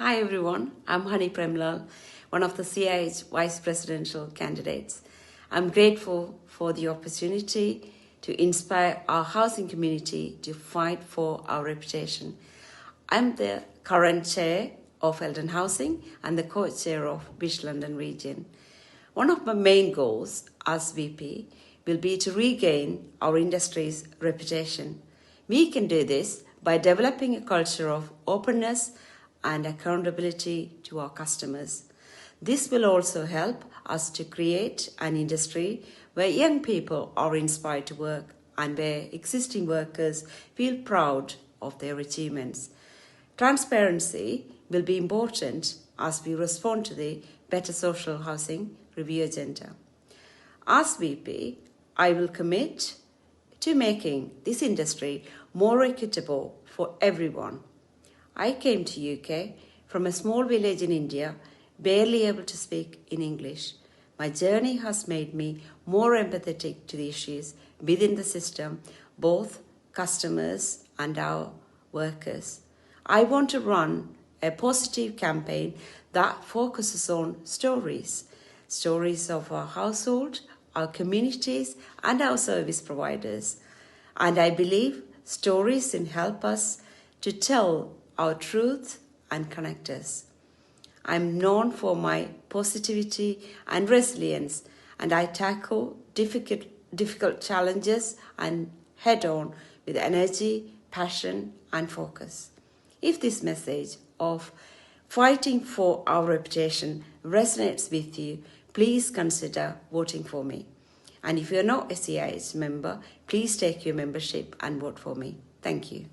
Hi everyone, I'm Hony one of the CIH Vice Presidential candidates. I'm grateful for the opportunity to inspire our housing community to fight for our reputation. I'm the current chair of Eldon Housing and the co-chair of Bish London region. One of my main goals as VP will be to regain our industry's reputation. We can do this by developing a culture of openness and accountability to our customers. This will also help us to create an industry where young people are inspired to work and where existing workers feel proud of their achievements. Transparency will be important as we respond to the Better Social Housing Review agenda. As VP, I will commit to making this industry more equitable for everyone. I came to UK from a small village in India, barely able to speak in English. My journey has made me more empathetic to the issues within the system, both customers and our workers. I want to run a positive campaign that focuses on stories of our household, our communities, and our service providers. And I believe stories can help us to tell our truth and connect us. I'm known for my positivity and resilience, and I tackle difficult challenges and head on with energy, passion, and focus. If this message of fighting for our reputation resonates with you, please consider voting for me. And if you're not a CIH member, please take your membership and vote for me. Thank you.